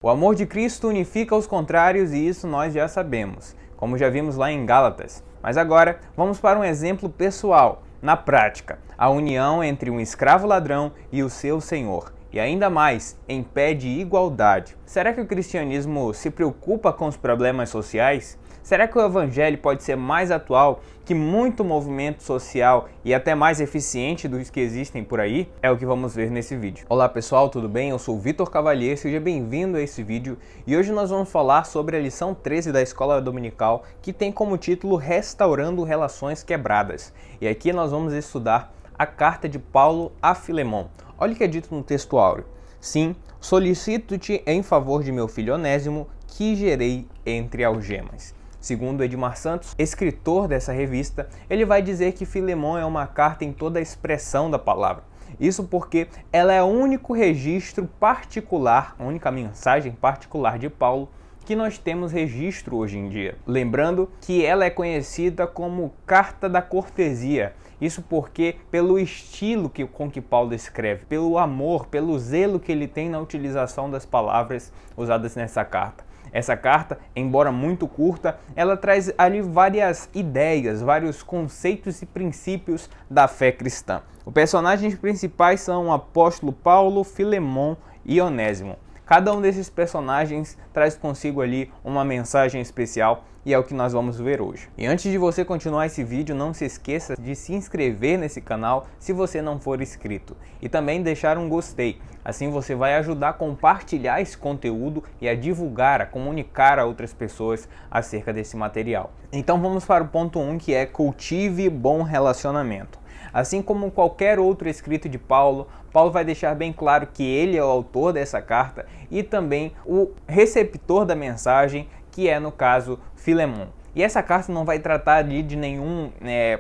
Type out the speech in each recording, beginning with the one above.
O amor de Cristo unifica os contrários e isso nós já sabemos, como já vimos lá em Gálatas. Mas agora vamos para um exemplo pessoal, na prática, a união entre um escravo ladrão e o seu senhor. E ainda mais, em pé de igualdade. Será que o cristianismo se preocupa com os problemas sociais? Será que o evangelho pode ser mais atual que muito movimento social e até mais eficiente dos que existem por aí? É o que vamos ver nesse vídeo. Olá pessoal, tudo bem? Eu sou o Vitor Cavalier, seja bem-vindo a esse vídeo e hoje nós vamos falar sobre a lição 13 da Escola Dominical, que tem como título Restaurando Relações Quebradas. E aqui nós vamos estudar a carta de Paulo a Filemon. Olha o que é dito no texto áureo. Sim, solicito-te em favor de meu filho Onésimo, que gerei entre algemas. Segundo Edmar Santos, escritor dessa revista, ele vai dizer que Filemon é uma carta em toda a expressão da palavra. Isso porque ela é o único registro particular, a única mensagem particular de Paulo que nós temos registro hoje em dia. Lembrando que ela é conhecida como Carta da Cortesia. Isso porque, pelo estilo com que Paulo escreve, pelo amor, pelo zelo que ele tem na utilização das palavras usadas nessa carta. Essa carta, embora muito curta, ela traz ali várias ideias, vários conceitos e princípios da fé cristã. Os personagens principais são o apóstolo Paulo, Filemon e Onésimo. Cada um desses personagens traz consigo ali uma mensagem especial e é o que nós vamos ver hoje. E antes de você continuar esse vídeo, não se esqueça de se inscrever nesse canal se você não for inscrito. E também deixar um gostei. Assim você vai ajudar a compartilhar esse conteúdo e a divulgar, a comunicar a outras pessoas acerca desse material. Então vamos para o ponto 1, que é cultive bom relacionamento. Assim como qualquer outro escrito de Paulo, Paulo vai deixar bem claro que ele é o autor dessa carta e também o receptor da mensagem, que é, no caso, Filemon. E essa carta não vai tratar ali de nenhum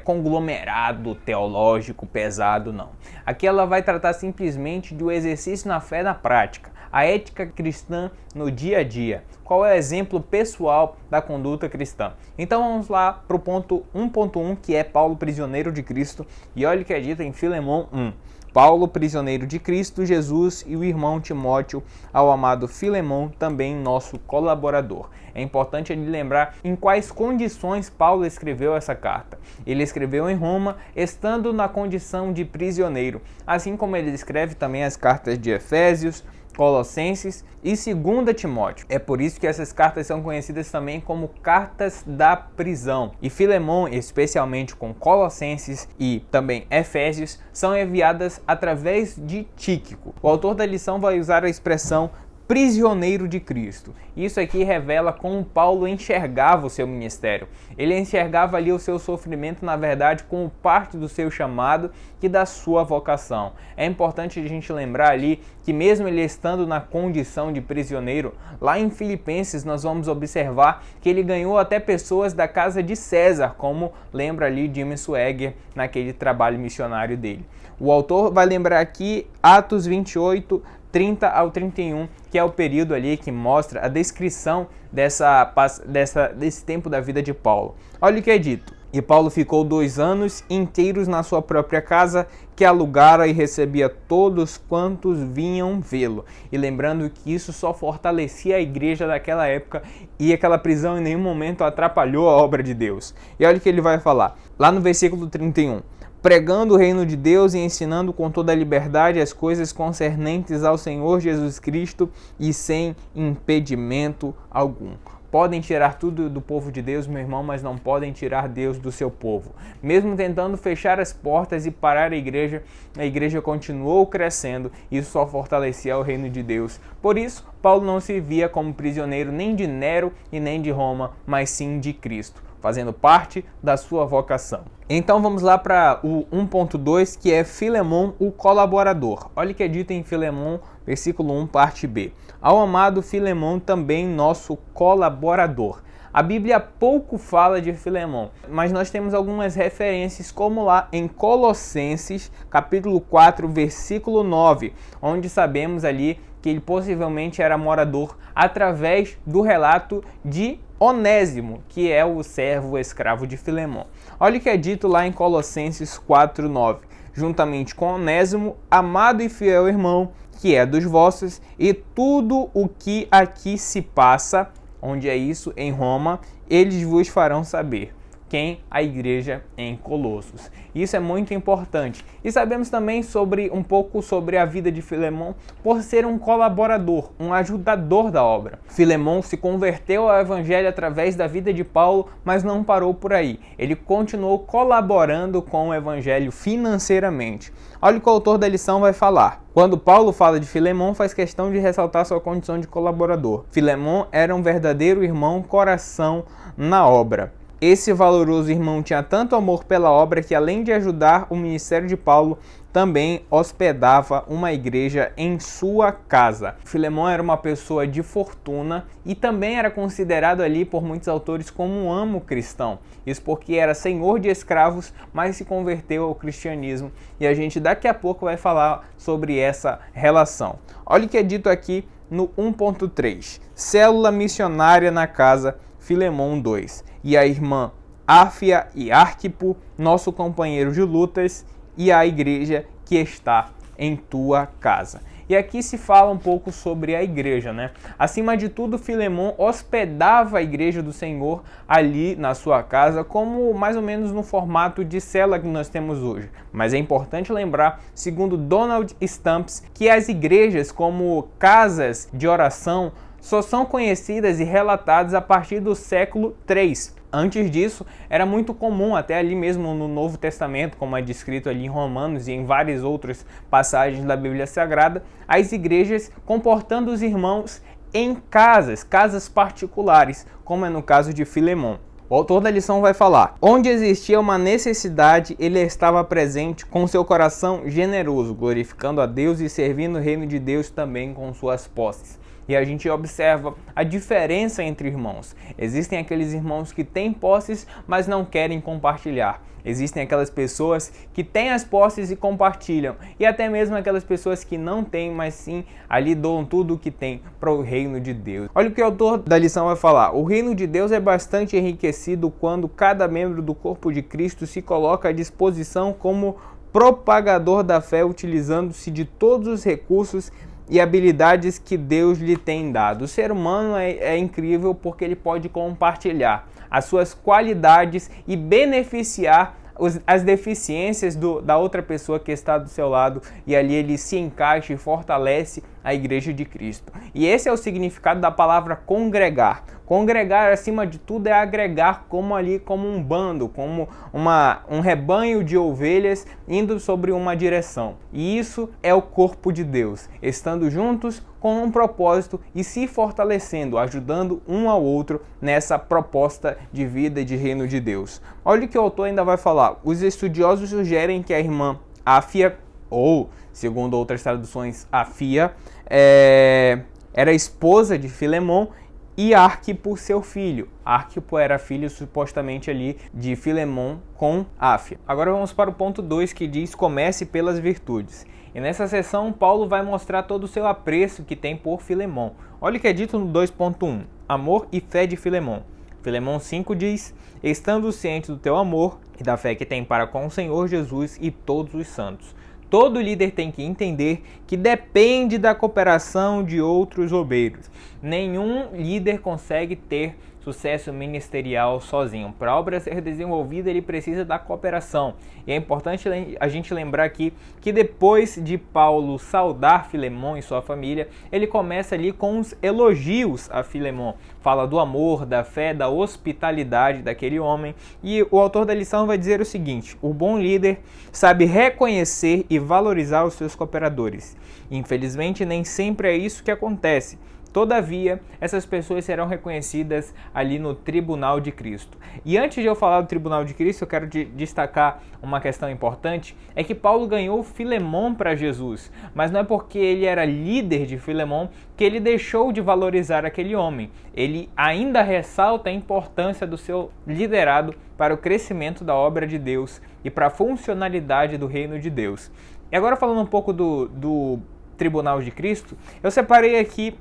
conglomerado teológico pesado, não. Aqui ela vai tratar simplesmente do exercício na fé na prática, a ética cristã no dia a dia. Qual é o exemplo pessoal da conduta cristã? Então vamos lá para o ponto 1.1, que é Paulo, prisioneiro de Cristo. E olha o que é dito em Filemon 1. Paulo, prisioneiro de Cristo Jesus, e o irmão Timóteo, ao amado Filemon, também nosso colaborador. É importante ele lembrar em quais condições Paulo escreveu essa carta. Ele escreveu em Roma, estando na condição de prisioneiro, assim como ele escreve também as cartas de Efésios, Colossenses e 2 Timóteo. É por isso que essas cartas são conhecidas também como cartas da prisão. E Filemon, especialmente com Colossenses e também Efésios, são enviadas através de Tíquico. O autor da lição vai usar a expressão prisioneiro de Cristo. Isso aqui revela como Paulo enxergava o seu ministério. Ele enxergava ali o seu sofrimento, na verdade, como parte do seu chamado e da sua vocação. É importante a gente lembrar ali que mesmo ele estando na condição de prisioneiro, lá em Filipenses nós vamos observar que ele ganhou até pessoas da casa de César, como lembra ali Jimmy Swaggart naquele trabalho missionário dele. O autor vai lembrar aqui Atos 28, 30 ao 31, que é o período ali que mostra a descrição desse tempo da vida de Paulo. Olha o que é dito. E Paulo ficou 2 anos inteiros na sua própria casa, que alugara e recebia todos quantos vinham vê-lo. E lembrando que isso só fortalecia a igreja daquela época e aquela prisão em nenhum momento atrapalhou a obra de Deus. E olha o que ele vai falar, lá no versículo 31. Pregando o reino de Deus e ensinando com toda a liberdade as coisas concernentes ao Senhor Jesus Cristo e sem impedimento algum. Podem tirar tudo do povo de Deus, meu irmão, mas não podem tirar Deus do seu povo. Mesmo tentando fechar as portas e parar a igreja continuou crescendo e isso só fortalecia o reino de Deus. Por isso, Paulo não se via como prisioneiro nem de Nero e nem de Roma, mas sim de Cristo, fazendo parte da sua vocação. Então vamos lá para o 1.2, que é Filemon, o colaborador. Olha o que é dito em Filemon, versículo 1, parte B. Ao amado Filemon, também nosso colaborador. A Bíblia pouco fala de Filemon, mas nós temos algumas referências, como lá em Colossenses, capítulo 4, versículo 9, onde sabemos ali que ele possivelmente era morador através do relato de Onésimo, que é o servo escravo de Filemon. Olha o que é dito lá em Colossenses 4:9. juntamente com Onésimo, amado e fiel irmão, que é dos vossos, e tudo o que aqui se passa, onde é isso? Em Roma, eles vos farão saber. Quem? A igreja em Colossos. Isso é muito importante. E sabemos também um pouco sobre a vida de Filemão por ser um colaborador, um ajudador da obra. Filemão se converteu ao evangelho através da vida de Paulo, mas não parou por aí. Ele continuou colaborando com o evangelho financeiramente. Olha o que o autor da lição vai falar. Quando Paulo fala de Filemão, faz questão de ressaltar sua condição de colaborador. Filemão era um verdadeiro irmão coração na obra. Esse valoroso irmão tinha tanto amor pela obra que, além de ajudar o ministério de Paulo, também hospedava uma igreja em sua casa. Filemão era uma pessoa de fortuna e também era considerado ali por muitos autores como um amo cristão. Isso porque era senhor de escravos, mas se converteu ao cristianismo. E a gente daqui a pouco vai falar sobre essa relação. Olha o que é dito aqui no 1.3. Célula missionária na casa, Filemão 2. E a irmã Áfia e Arquipo, nosso companheiro de lutas, e a igreja que está em tua casa. E aqui se fala um pouco sobre a igreja, né? Acima de tudo, Filemão hospedava a igreja do Senhor ali na sua casa, como mais ou menos no formato de cela que nós temos hoje. Mas é importante lembrar, segundo Donald Stamps, que as igrejas como casas de oração só são conhecidas e relatadas a partir do século III. Antes disso, era muito comum, até ali mesmo no Novo Testamento, como é descrito ali em Romanos e em várias outras passagens da Bíblia Sagrada, as igrejas comportando os irmãos em casas particulares, como é no caso de Filemão. O autor da lição vai falar: onde existia uma necessidade, ele estava presente com seu coração generoso, glorificando a Deus e servindo o reino de Deus também com suas posses. E a gente observa a diferença entre irmãos. Existem aqueles irmãos que têm posses, mas não querem compartilhar. Existem aquelas pessoas que têm as posses e compartilham. E até mesmo aquelas pessoas que não têm, mas sim ali doam tudo o que têm para o reino de Deus. Olha o que o autor da lição vai falar. O reino de Deus é bastante enriquecido quando cada membro do corpo de Cristo se coloca à disposição como propagador da fé, utilizando-se de todos os recursos e habilidades que Deus lhe tem dado. O ser humano é incrível porque ele pode compartilhar as suas qualidades e beneficiar as deficiências da outra pessoa que está do seu lado, e ali ele se encaixa e fortalece a igreja de Cristo. E esse é o significado da palavra congregar. Congregar, acima de tudo, é agregar como um bando, como um rebanho de ovelhas indo sobre uma direção. E isso é o corpo de Deus, estando juntos com um propósito e se fortalecendo, ajudando um ao outro nessa proposta de vida e de reino de Deus. Olha o que o autor ainda vai falar. Os estudiosos sugerem que a irmã Áfia, ou, segundo outras traduções, Afia, era esposa de Filemão, e Arquipo, seu filho. Arquipo era filho supostamente ali de Filemão com Áfia. Agora vamos para o ponto 2, que diz: comece pelas virtudes. E nessa seção Paulo vai mostrar todo o seu apreço que tem por Filemão. Olha o que é dito no 2.1. Amor e fé de Filemão. Filemão 5 diz: estando ciente do teu amor e da fé que tem para com o Senhor Jesus e todos os santos. Todo líder tem que entender que depende da cooperação de outros obreiros. Nenhum líder consegue ter sucesso ministerial sozinho. Para a obra ser desenvolvida, ele precisa da cooperação. E é importante a gente lembrar aqui que depois de Paulo saudar Filemão e sua família, ele começa ali com os elogios a Filemão. Fala do amor, da fé, da hospitalidade daquele homem. E o autor da lição vai dizer o seguinte: o bom líder sabe reconhecer e valorizar os seus cooperadores. Infelizmente, nem sempre é isso que acontece. Todavia, essas pessoas serão reconhecidas ali no tribunal de Cristo. E antes de eu falar do tribunal de Cristo, eu quero destacar uma questão importante, é que Paulo ganhou Filemão para Jesus, mas não é porque ele era líder de Filemão que ele deixou de valorizar aquele homem. Ele ainda ressalta a importância do seu liderado para o crescimento da obra de Deus e para a funcionalidade do reino de Deus. E agora falando um pouco do tribunal de Cristo, eu separei aqui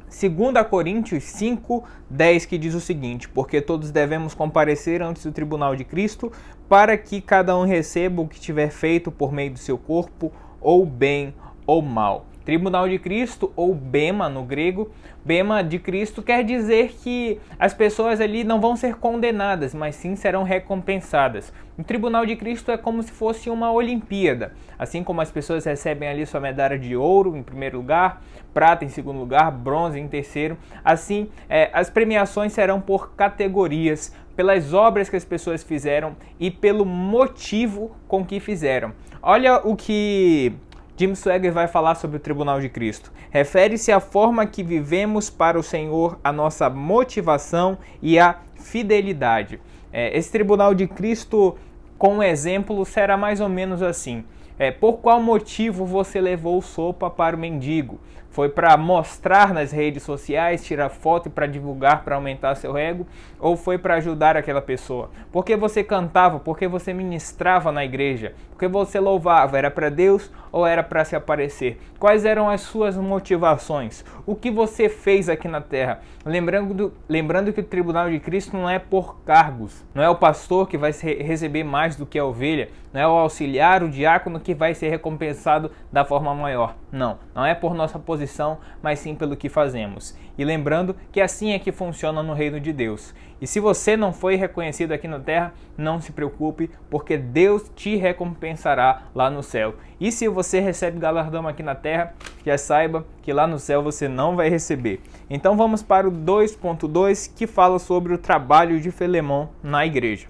2 Coríntios 5:10, que diz o seguinte: porque todos devemos comparecer antes do tribunal de Cristo, para que cada um receba o que tiver feito por meio do seu corpo, ou bem ou mal. Tribunal de Cristo, ou bema no grego, bema de Cristo quer dizer que as pessoas ali não vão ser condenadas, mas sim serão recompensadas. O Tribunal de Cristo é como se fosse uma Olimpíada, assim como as pessoas recebem ali sua medalha de ouro em primeiro lugar, prata em segundo lugar, bronze em terceiro, assim as premiações serão por categorias, pelas obras que as pessoas fizeram e pelo motivo com que fizeram. Olha o que Jim Swaggart vai falar sobre o Tribunal de Cristo. Refere-se à forma que vivemos para o Senhor, a nossa motivação e a fidelidade. Esse Tribunal de Cristo, com exemplo, será mais ou menos assim. Por qual motivo você levou sopa para o mendigo? Foi para mostrar nas redes sociais, tirar foto e para divulgar, para aumentar seu ego? Ou foi para ajudar aquela pessoa? Por que você cantava? Por que você ministrava na igreja? Por que você louvava? Era para Deus ou era para se aparecer? Quais eram as suas motivações? O que você fez aqui na terra? Lembrando que o Tribunal de Cristo não é por cargos. Não é o pastor que vai receber mais do que a ovelha. Não é o auxiliar, o diácono que vai ser recompensado da forma maior. Não é por nossa posição, mas sim pelo que fazemos. E lembrando que assim é que funciona no reino de Deus. E se você não foi reconhecido aqui na terra, não se preocupe, porque Deus te recompensará lá no céu. E se você recebe galardão aqui na terra, já saiba que lá no céu você não vai receber. Então vamos para o 2.2, que fala sobre o trabalho de Filemão na igreja.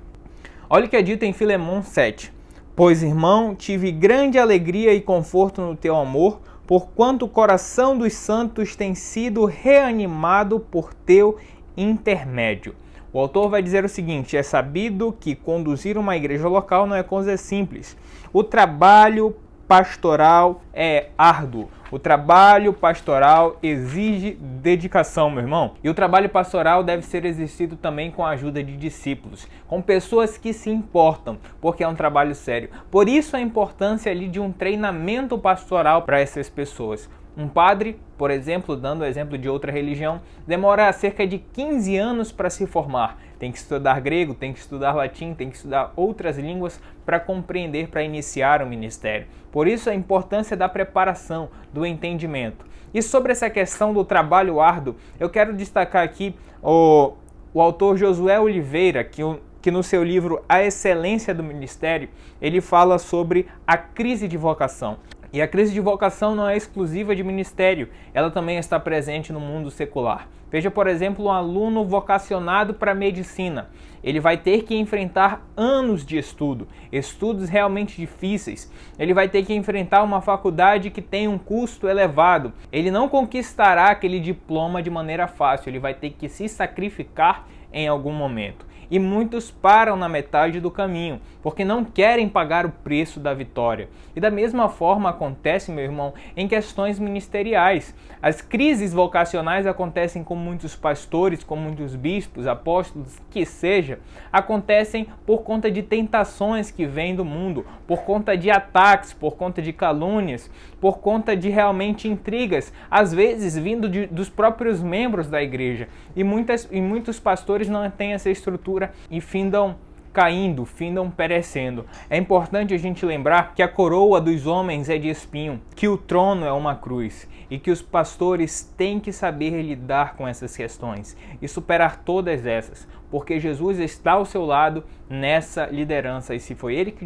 Olha o que é dito em Filemão 7. Pois, irmão, tive grande alegria e conforto no teu amor, porquanto o coração dos santos tem sido reanimado por teu intermédio. O autor vai dizer o seguinte: é sabido que conduzir uma igreja local não é coisa simples. O trabalho pastoral é árduo. O trabalho pastoral exige dedicação, meu irmão. E o trabalho pastoral deve ser exercido também com a ajuda de discípulos, com pessoas que se importam, porque é um trabalho sério. Por isso a importância ali de um treinamento pastoral para essas pessoas. Um padre, por exemplo, dando o exemplo de outra religião, demora cerca de 15 anos para se formar. Tem que estudar grego, tem que estudar latim, tem que estudar outras línguas para compreender, para iniciar o ministério. Por isso a importância da preparação, do entendimento. E sobre essa questão do trabalho árduo, eu quero destacar aqui o autor Josué Oliveira, que no seu livro A Excelência do Ministério, ele fala sobre a crise de vocação. E a crise de vocação não é exclusiva de ministério, ela também está presente no mundo secular. Veja, por exemplo, um aluno vocacionado para medicina. Ele vai ter que enfrentar anos de estudos realmente difíceis. Ele vai ter que enfrentar uma faculdade que tem um custo elevado. Ele não conquistará aquele diploma de maneira fácil, ele vai ter que se sacrificar em algum momento. E muitos param na metade do caminho, porque não querem pagar o preço da vitória. E da mesma forma acontece, meu irmão, em questões ministeriais. As crises vocacionais acontecem com muitos pastores, com muitos bispos, apóstolos, que seja, acontecem por conta de tentações que vêm do mundo, por conta de ataques, por conta de calúnias, por conta de realmente intrigas, às vezes vindo dos próprios membros da igreja. E muitos pastores não têm essa estrutura e findam caindo, findam perecendo. É importante a gente lembrar que a coroa dos homens é de espinho, que o trono é uma cruz e que os pastores têm que saber lidar com essas questões e superar todas essas, porque Jesus está ao seu lado nessa liderança e se foi ele que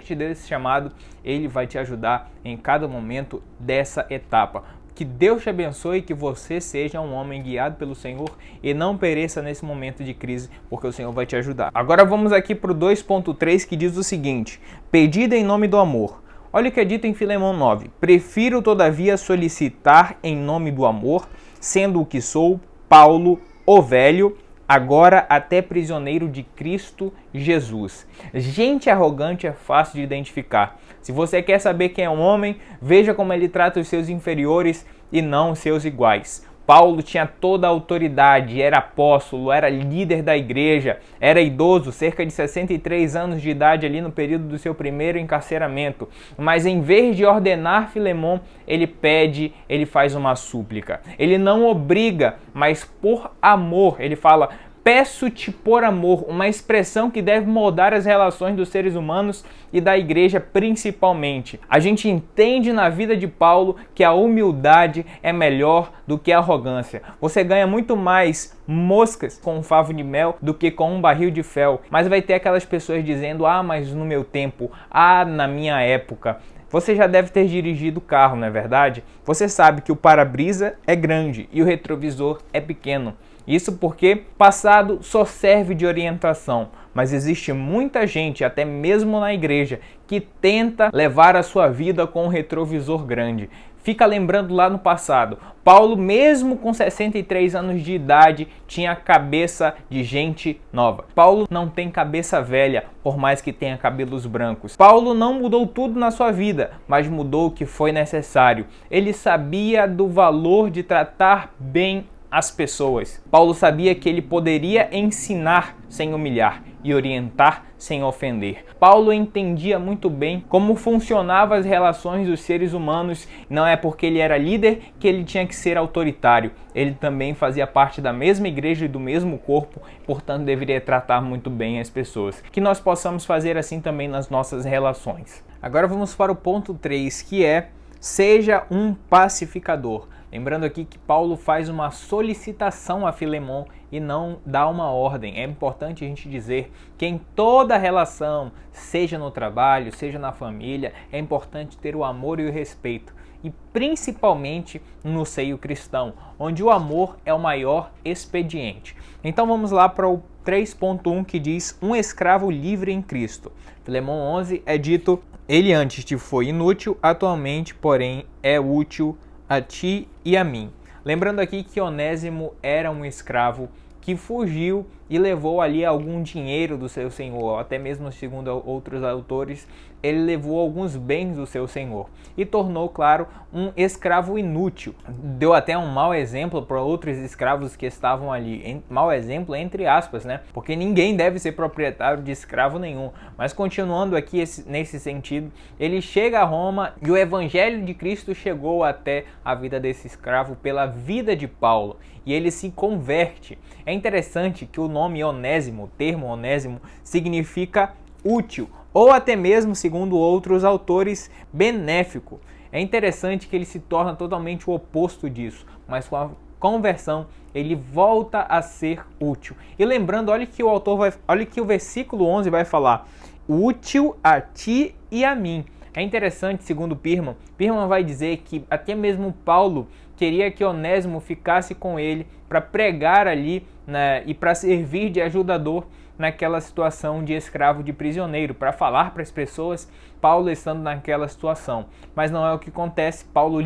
te deu esse chamado, ele vai te ajudar em cada momento dessa etapa. Que Deus te abençoe e que você seja um homem guiado pelo Senhor e não pereça nesse momento de crise, porque o Senhor vai te ajudar. Agora vamos aqui para o 2.3, que diz o seguinte: pedida em nome do amor. Olha o que é dito em Filemão 9. Prefiro, todavia, solicitar em nome do amor, sendo o que sou, Paulo, o velho, agora até prisioneiro de Cristo Jesus. Gente arrogante é fácil de identificar. Se você quer saber quem é um homem, veja como ele trata os seus inferiores e não os seus iguais. Paulo tinha toda a autoridade, era apóstolo, era líder da igreja, era idoso, cerca de 63 anos de idade ali no período do seu primeiro encarceramento. Mas em vez de ordenar Filemon, ele faz uma súplica. Ele não obriga, mas por amor, ele fala: peço-te por amor, uma expressão que deve moldar as relações dos seres humanos e da igreja principalmente. A gente entende na vida de Paulo que a humildade é melhor do que a arrogância. Você ganha muito mais moscas com um favo de mel do que com um barril de fel. Mas vai ter aquelas pessoas dizendo: ah, mas no meu tempo, ah, na minha época. Você já deve ter dirigido o carro, não é verdade? Você sabe que o para-brisa é grande e o retrovisor é pequeno. Isso porque passado só serve de orientação, mas existe muita gente, até mesmo na igreja, que tenta levar a sua vida com um retrovisor grande. Fica lembrando lá no passado, Paulo, mesmo com 63 anos de idade, tinha a cabeça de gente nova. Paulo não tem cabeça velha, por mais que tenha cabelos brancos. Paulo não mudou tudo na sua vida, mas mudou o que foi necessário. Ele sabia do valor de tratar bem as pessoas. Paulo sabia que ele poderia ensinar sem humilhar e orientar sem ofender. Paulo entendia muito bem como funcionavam as relações dos seres humanos. Não é porque ele era líder que ele tinha que ser autoritário. Ele também fazia parte da mesma igreja e do mesmo corpo, portanto deveria tratar muito bem as pessoas. Que nós possamos fazer assim também nas nossas relações. Agora vamos para o ponto 3, que é: seja um pacificador. Lembrando aqui que Paulo faz uma solicitação a Filemon e não dá uma ordem. É importante a gente dizer que em toda relação, seja no trabalho, seja na família, é importante ter o amor e o respeito. E principalmente no seio cristão, onde o amor é o maior expediente. Então vamos lá para o 3.1, que diz: um escravo livre em Cristo. Filemon 11 é dito: ele antes te foi inútil, atualmente, porém, é útil a ti e a mim. Lembrando aqui que Onésimo era um escravo que fugiu e levou ali algum dinheiro do seu senhor, até mesmo segundo outros autores, ele levou alguns bens do seu senhor e tornou, claro, um escravo inútil. Deu até um mau exemplo para outros escravos que estavam ali, mau exemplo entre aspas, né? Porque ninguém deve ser proprietário de escravo nenhum. Mas continuando aqui nesse sentido, ele chega a Roma e o evangelho de Cristo chegou até a vida desse escravo pela vida de Paulo e ele se converte. É interessante que o nome Onésimo, o termo Onésimo, significa útil, ou até mesmo, segundo outros autores, benéfico. É interessante que ele se torna totalmente o oposto disso, mas com a conversão ele volta a ser útil. E lembrando, olha que o versículo 11 vai falar: útil a ti e a mim. É interessante, segundo Pirman vai dizer que até mesmo Paulo queria que Onésimo ficasse com ele para pregar ali, né, e para servir de ajudador naquela situação de escravo, de prisioneiro, para falar para as pessoas, Paulo estando naquela situação. Mas não é o que acontece. Paulo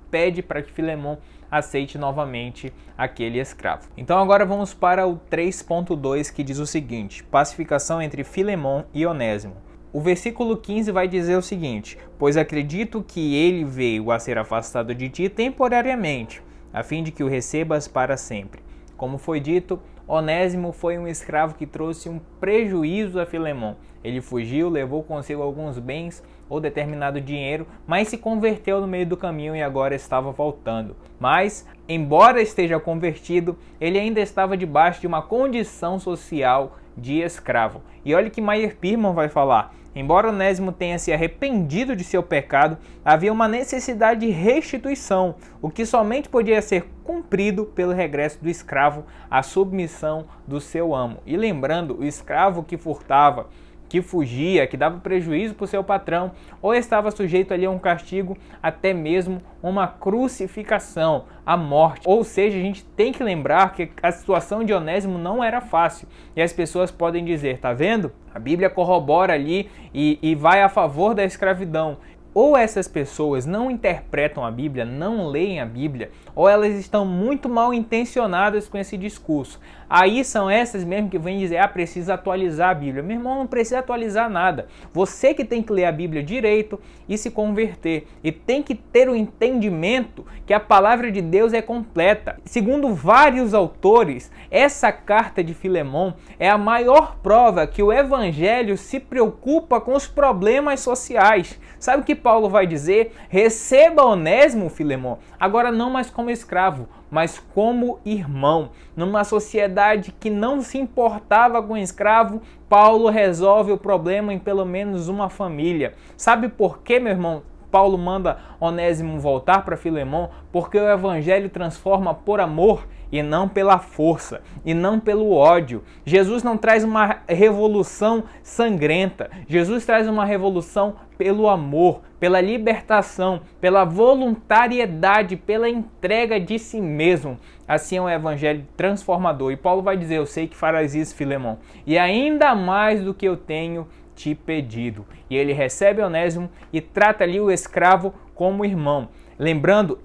pede para que Filemon aceite novamente aquele escravo. Então agora vamos para o 3.2, que diz o seguinte: pacificação entre Filemon e Onésimo. O versículo 15 vai dizer o seguinte: pois acredito que ele veio a ser afastado de ti temporariamente, a fim de que o recebas para sempre. Como foi dito, Onésimo foi um escravo que trouxe um prejuízo a Filemon. Ele fugiu, levou consigo alguns bens ou determinado dinheiro, mas se converteu no meio do caminho e agora estava voltando. Mas, embora esteja convertido, ele ainda estava debaixo de uma condição social de escravo. E olha que Meyer Pirman vai falar: embora Onésimo tenha se arrependido de seu pecado, havia uma necessidade de restituição, o que somente podia ser cumprido pelo regresso do escravo à submissão do seu amo. E lembrando, o escravo que furtava, que fugia, que dava prejuízo para o seu patrão, ou estava sujeito ali a um castigo, até mesmo uma crucificação, a morte. Ou seja, a gente tem que lembrar que a situação de Onésimo não era fácil. E as pessoas podem dizer: tá vendo? A Bíblia corrobora ali e vai a favor da escravidão. ou essas pessoas não interpretam a Bíblia, não leem a Bíblia, ou elas estão muito mal intencionadas com esse discurso. Aí são essas mesmo que vêm dizer, precisa atualizar a Bíblia. Meu irmão, não precisa atualizar nada. Você que tem que ler a Bíblia direito e se converter. E tem que ter o entendimento que a palavra de Deus é completa. Segundo vários autores, essa carta de Filemon é a maior prova que o Evangelho se preocupa com os problemas sociais. Sabe o que Paulo vai dizer? Receba Onésimo, Filemon, agora não mais como escravo, mas como irmão. Numa sociedade que não se importava com o escravo, Paulo resolve o problema em pelo menos uma família. Sabe por quê, meu irmão? Paulo manda Onésimo voltar para Filemon, porque o Evangelho transforma por amor e não pela força, e não pelo ódio. Jesus não traz uma revolução sangrenta. Jesus traz uma revolução pelo amor, pela libertação, pela voluntariedade, pela entrega de si mesmo. Assim é um evangelho transformador. E Paulo vai dizer, eu sei que farás isso, Filemon, e ainda mais do que eu tenho te pedido. E ele recebe Onésimo e trata ali o escravo como irmão. Lembrando,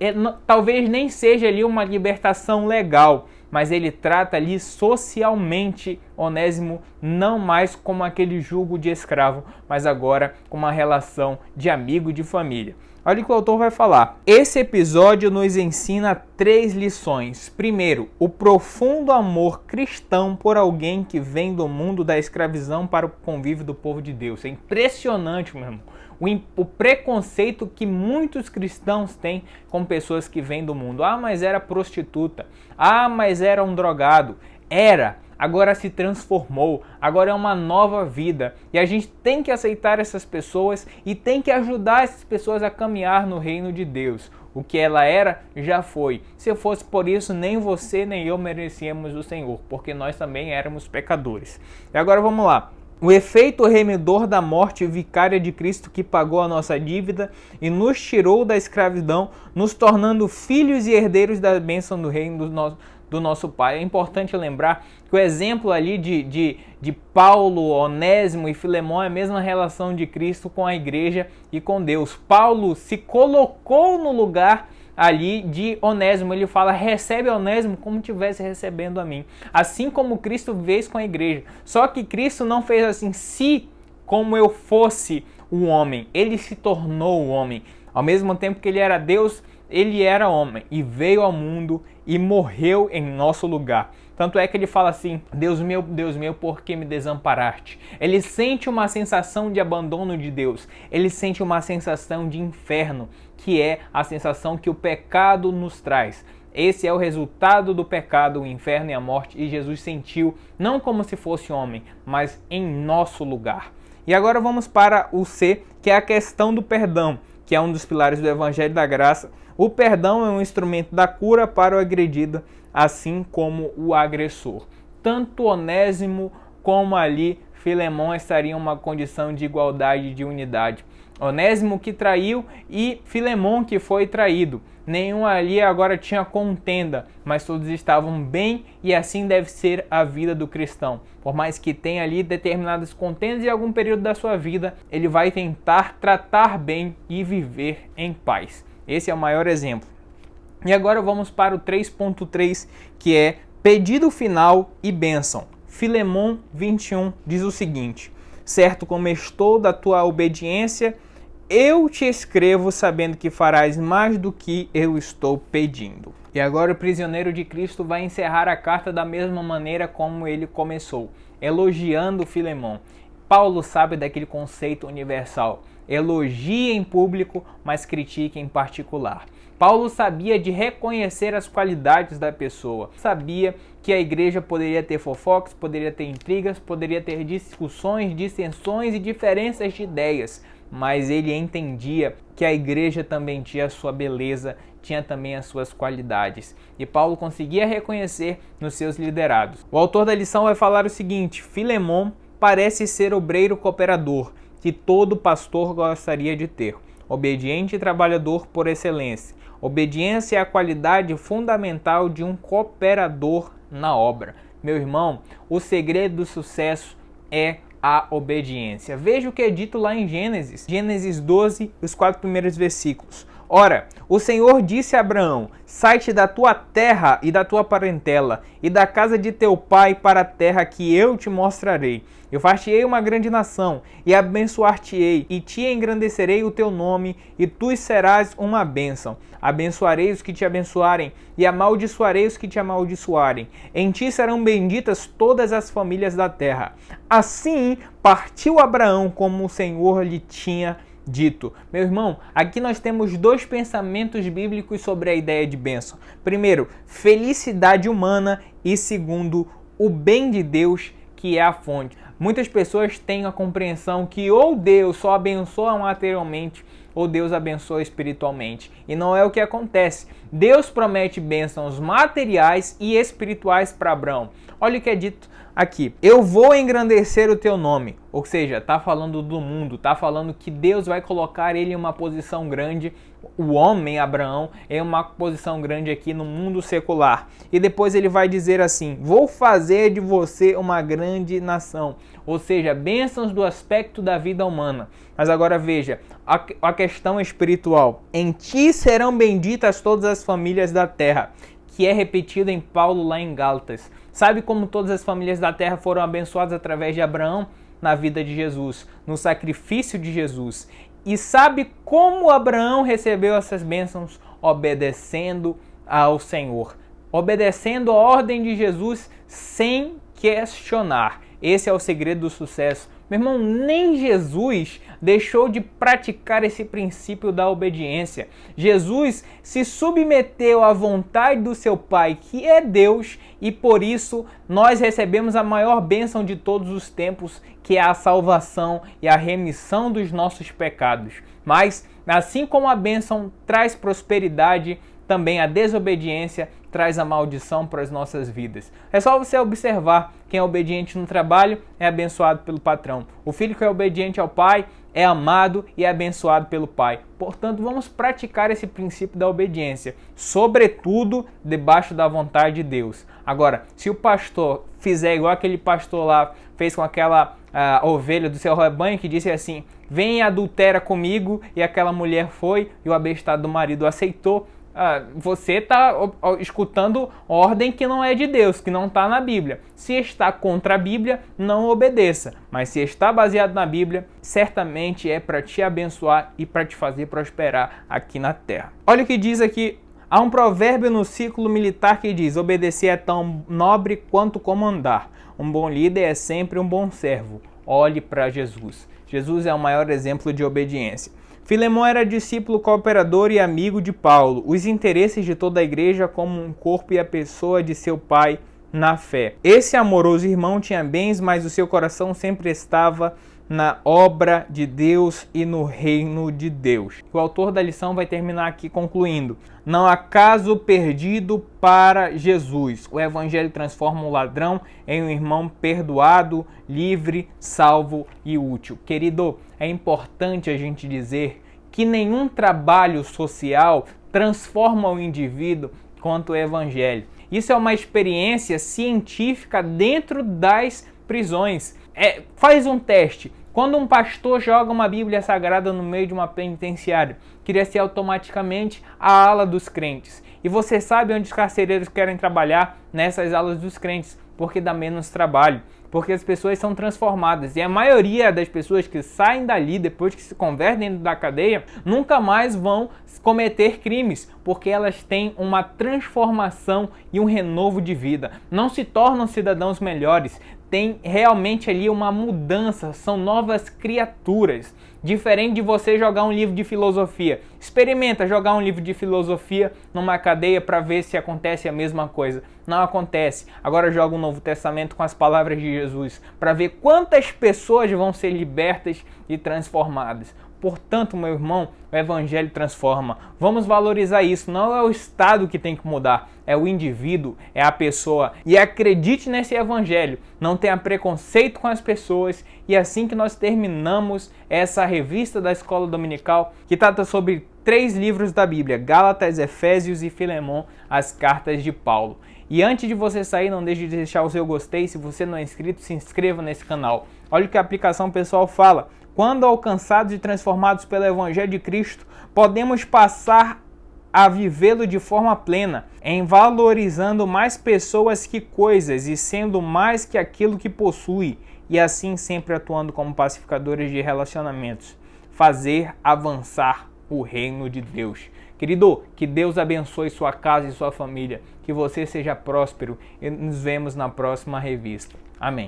talvez nem seja ali uma libertação legal, mas ele trata ali socialmente Onésimo não mais como aquele jugo de escravo, mas agora com uma relação de amigo e de família. Olha o que o autor vai falar. Esse episódio nos ensina 3 lições. Primeiro, o profundo amor cristão por alguém que vem do mundo da escravidão para o convívio do povo de Deus. É impressionante, meu irmão. O preconceito que muitos cristãos têm com pessoas que vêm do mundo. Mas era prostituta. Mas era um drogado. Agora se transformou, agora é uma nova vida. E a gente tem que aceitar essas pessoas e tem que ajudar essas pessoas a caminhar no reino de Deus. O que ela era, já foi. Se fosse por isso, nem você nem eu merecíamos o Senhor, porque nós também éramos pecadores. E agora vamos lá. O efeito remedor da morte vicária de Cristo que pagou a nossa dívida e nos tirou da escravidão, nos tornando filhos e herdeiros da bênção do reino do nosso Pai. É importante lembrar que o exemplo ali de Paulo, Onésimo e Filemon é a mesma relação de Cristo com a igreja e com Deus. Paulo se colocou no lugar ali de Onésimo, ele fala, recebe Onésimo como estivesse recebendo a mim. Assim como Cristo fez com a igreja. Só que Cristo não fez assim, se como eu fosse o homem, ele se tornou o homem. Ao mesmo tempo que ele era Deus, ele era homem e veio ao mundo e morreu em nosso lugar. Tanto é que ele fala assim, Deus meu, por que me desamparaste? Ele sente uma sensação de abandono de Deus. Ele sente uma sensação de inferno, que é a sensação que o pecado nos traz. Esse é o resultado do pecado, o inferno e a morte. E Jesus sentiu, não como se fosse homem, mas em nosso lugar. E agora vamos para o C, que é a questão do perdão, que é um dos pilares do Evangelho da Graça. O perdão é um instrumento da cura para o agredido, assim como o agressor. Tanto Onésimo como ali Filemon estariam em uma condição de igualdade e de unidade. Onésimo que traiu e Filemon que foi traído. Nenhum ali agora tinha contenda, mas todos estavam bem e assim deve ser a vida do cristão. Por mais que tenha ali determinadas contendas em algum período da sua vida, ele vai tentar tratar bem e viver em paz. Esse é o maior exemplo. E agora vamos para o 3.3, que é pedido final e bênção. Filemon 21 diz o seguinte: certo como estou da tua obediência, eu te escrevo sabendo que farás mais do que eu estou pedindo. E agora o prisioneiro de Cristo vai encerrar a carta da mesma maneira como ele começou, elogiando Filemon. Paulo sabe daquele conceito universal. Elogie em público, mas critique em particular. Paulo sabia de reconhecer as qualidades da pessoa. Sabia que a igreja poderia ter fofocas, poderia ter intrigas, poderia ter discussões, dissensões e diferenças de ideias. Mas ele entendia que a igreja também tinha a sua beleza, tinha também as suas qualidades. E Paulo conseguia reconhecer nos seus liderados. O autor da lição vai falar o seguinte: Filemon parece ser obreiro cooperador, que todo pastor gostaria de ter. Obediente e trabalhador por excelência. Obediência é a qualidade fundamental de um cooperador na obra. Meu irmão, o segredo do sucesso é a obediência. Veja o que é dito lá em Gênesis 12, os 4 primeiros versículos. Ora, o Senhor disse a Abraão: sai-te da tua terra e da tua parentela, e da casa de teu pai para a terra que eu te mostrarei. Eu far-te-ei uma grande nação, e abençoar-te-ei, e te engrandecerei o teu nome, e tu serás uma bênção. Abençoarei os que te abençoarem, e amaldiçoarei os que te amaldiçoarem. Em ti serão benditas todas as famílias da terra. Assim partiu Abraão como o Senhor lhe tinha dito. Meu irmão, aqui nós temos dois pensamentos bíblicos sobre a ideia de bênção. Primeiro, felicidade humana, e segundo, o bem de Deus, que é a fonte. Muitas pessoas têm a compreensão que ou Deus só abençoa materialmente ou Deus abençoa espiritualmente. E não é o que acontece. Deus promete bênçãos materiais e espirituais para Abraão. Olha o que é dito aqui: eu vou engrandecer o teu nome. Ou seja, está falando do mundo, está falando que Deus vai colocar ele em uma posição grande, o homem, Abraão, em uma posição grande aqui no mundo secular. E depois ele vai dizer assim: vou fazer de você uma grande nação. Ou seja, bênçãos do aspecto da vida humana. Mas agora veja, a questão espiritual. Em ti serão benditas todas as famílias da terra, que é repetido em Paulo lá em Gálatas. Sabe como todas as famílias da terra foram abençoadas através de Abraão? Na vida de Jesus, no sacrifício de Jesus. E sabe como Abraão recebeu essas bênçãos? Obedecendo ao Senhor. Obedecendo a ordem de Jesus sem questionar. Esse é o segredo do sucesso. Meu irmão, nem Jesus deixou de praticar esse princípio da obediência. Jesus se submeteu à vontade do seu Pai, que é Deus, e por isso nós recebemos a maior bênção de todos os tempos, que é a salvação e a remissão dos nossos pecados. Mas, assim como a bênção traz prosperidade, também a desobediência traz a maldição para as nossas vidas. É só você observar: quem é obediente no trabalho é abençoado pelo patrão. O filho que é obediente ao pai é amado e é abençoado pelo pai. Portanto, vamos praticar esse princípio da obediência, sobretudo debaixo da vontade de Deus. Agora, se o pastor fizer igual aquele pastor lá fez com aquela ovelha do seu rebanho, que disse assim: vem e adultera comigo, e aquela mulher foi e o abestado do marido aceitou, você está escutando ordem que não é de Deus, que não está na Bíblia. Se está contra a Bíblia, não obedeça. Mas se está baseado na Bíblia, certamente é para te abençoar e para te fazer prosperar aqui na terra. Olha o que diz aqui. Há um provérbio no ciclo militar que diz: obedecer é tão nobre quanto comandar. Um bom líder é sempre um bom servo. Olhe para Jesus. Jesus é o maior exemplo de obediência. Filemão era discípulo, cooperador e amigo de Paulo, os interesses de toda a igreja como um corpo e a pessoa de seu pai na fé. Esse amoroso irmão tinha bens, mas o seu coração sempre estava na obra de Deus e no reino de Deus. O autor da lição vai terminar aqui concluindo: não há caso perdido para Jesus. O evangelho transforma um ladrão em um irmão perdoado, livre, salvo e útil. Querido, é importante a gente dizer que nenhum trabalho social transforma o indivíduo quanto o evangelho. Isso é uma experiência científica dentro das prisões. Faz um teste. Quando um pastor joga uma Bíblia Sagrada no meio de uma penitenciária, cria-se automaticamente a ala dos crentes. E você sabe onde os carcereiros querem trabalhar? Nessas alas dos crentes, porque dá menos trabalho. Porque as pessoas são transformadas. E a maioria das pessoas que saem dali, depois que se convertem dentro da cadeia, nunca mais vão cometer crimes, porque elas têm uma transformação e um renovo de vida. Não se tornam cidadãos melhores, tem realmente ali uma mudança, são novas criaturas. Diferente de você jogar um livro de filosofia. Experimenta jogar um livro de filosofia numa cadeia para ver se acontece a mesma coisa. Não acontece. Agora joga um Novo Testamento com as palavras de Jesus para ver quantas pessoas vão ser libertas e transformadas. Portanto, meu irmão, o evangelho transforma. Vamos valorizar isso. Não é o Estado que tem que mudar, é o indivíduo, é a pessoa. E acredite nesse evangelho. Não tenha preconceito com as pessoas. E é assim que nós terminamos essa revista da Escola Dominical, que trata sobre 3 livros da Bíblia: Gálatas, Efésios e Filemão, as cartas de Paulo. E antes de você sair, não deixe de deixar o seu gostei. Se você não é inscrito, se inscreva nesse canal. Olha o que a aplicação pessoal fala. Quando alcançados e transformados pelo Evangelho de Cristo, podemos passar a vivê-lo de forma plena, em valorizando mais pessoas que coisas e sendo mais que aquilo que possui, e assim sempre atuando como pacificadores de relacionamentos. Fazer avançar o reino de Deus. Querido, que Deus abençoe sua casa e sua família, que você seja próspero e nos vemos na próxima revista. Amém.